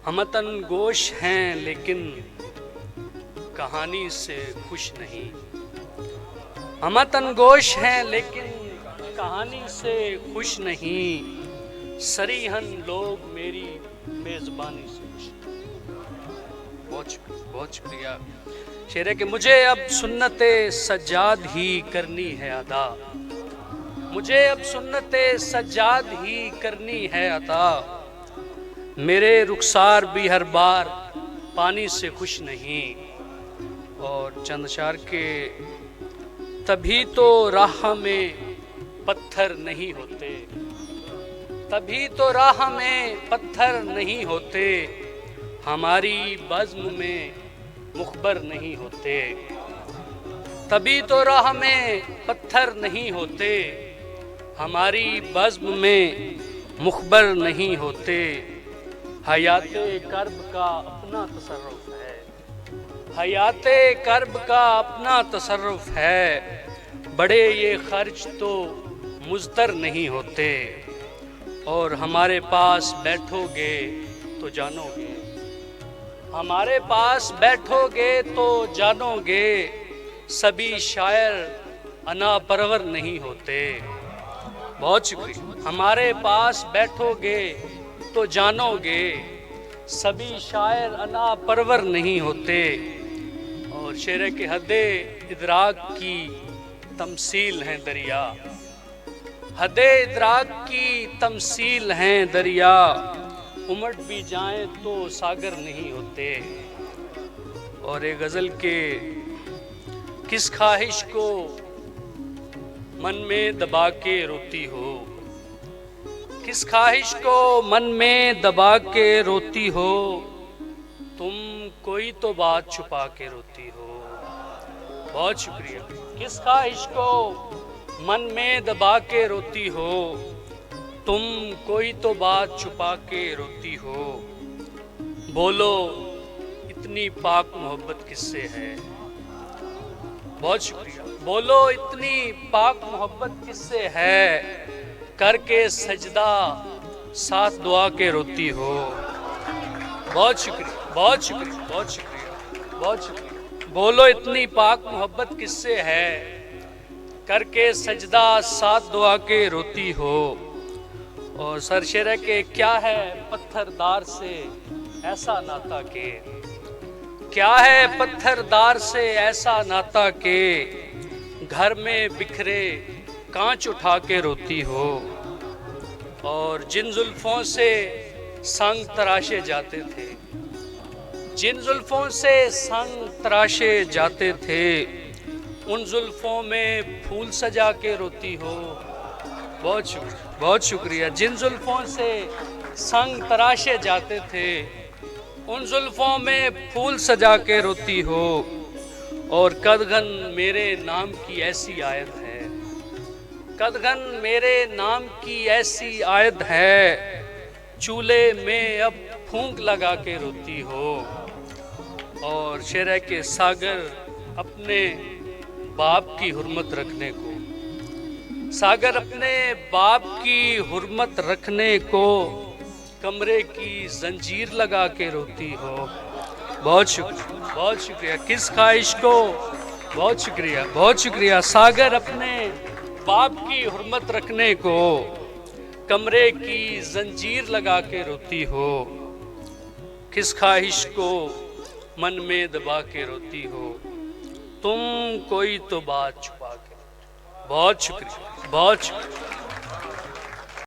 ہم تن گوش ہیں لیکن کہانی سے خوش نہیں، ہم تن گوش ہیں لیکن کہانی سے خوش نہیں، سریحن لوگ میری میزبانی سے خوش نہیں۔ بہت شکریہ۔ شعر ہے کہ مجھے اب سنت سجاد ہی کرنی ہے ادا، مجھے اب سنت سجاد ہی کرنی ہے عطا، میرے رخسار بھی ہر بار پانی سے خوش نہیں۔ اور چند اشعار کے تبھی تو راہ میں پتھر نہیں ہوتے، تبھی تو راہ میں پتھر نہیں ہوتے، ہماری بزم میں مخبر نہیں ہوتے، تبھی تو راہ میں پتھر نہیں ہوتے، ہماری بزم میں مخبر نہیں ہوتے، حیات کرب کا اپنا تصرف ہے، حیات کرب کا اپنا تصرف ہے، بڑے یہ خرچ تو مضطر نہیں ہوتے، اور ہمارے پاس بیٹھو گے تو جانو گے، ہمارے پاس بیٹھو گے تو جانو گے، سبھی شاعر انا پرور نہیں ہوتے۔ بہت شکریہ۔ ہمارے پاس بیٹھو گے تو جانو گے، سبھی شاعر انا پرور نہیں ہوتے۔ اور شعر ہے کہ حد ادراک کی تمثیل ہیں دریا، حد ادراک کی تمثیل ہیں دریا، امٹ بھی جائیں تو ساگر نہیں ہوتے۔ اور ایک غزل کے کس خواہش کو من میں دبا کے روتی ہو، کس خواہش کو من میں دبا کے روتی ہو، تم کوئی تو بات چھپا کے روتی ہو۔ بہت شکریہ۔ کس خواہش کو من میں دبا کے روتی ہو، تم کوئی تو بات چھپا کے روتی ہو، بولو اتنی پاک محبت کس سے ہے۔ بہت شکریہ۔ بولو اتنی پاک محبت کس سے ہے، کر کے سجدہ ساتھ دعا کے روتی ہو۔ بہت شکریہ، بہت شکریہ، بہت شکریہ، بہت شکریہ۔ بولو اتنی پاک محبت کس سے ہے، کر کے سجدہ ساتھ دعا کے روتی ہو۔ اور سرشیر ہے کہ کیا ہے پتھر دار سے ایسا ناتا کہ، کیا ہے پتھر دار سے ایسا ناتا کہ، گھر میں بکھرے کانچ اٹھا کے روتی ہو۔ اور جن زلفوں سے سنگ تراشے جاتے تھے، جن زلفوں سے سنگ تراشے جاتے تھے، ان زلفوں میں پھول سجا کے روتی ہو۔ بہت شکریہ، بہت شکریہ۔ جن زلفوں سے سنگ تراشے جاتے تھے، ان زلفوں میں پھول سجا کے روتی ہو۔ اور قدغن میرے نام کی ایسی آیت ہے، قدغن میرے نام کی ایسی آیت ہے، چولہے میں اب پھونک لگا کے روتی ہو۔ اور شعر ہے کہ ساگر اپنے باپ کی حرمت رکھنے کو، ساگر اپنے باپ کی حرمت رکھنے کو، کمرے کی زنجیر لگا کے روتی ہو۔ بہت شکریہ، بہت شکریہ۔ کس خواہش کو، بہت شکریہ، بہت شکریہ۔ ساگر اپنے باپ کی حرمت رکھنے کو، کمرے کی زنجیر لگا کے روتی ہو، کس خواہش کو من میں دبا کے روتی ہو، تم کوئی تو بات چھپا کے۔ بہت شکریہ، بہت شکریہ۔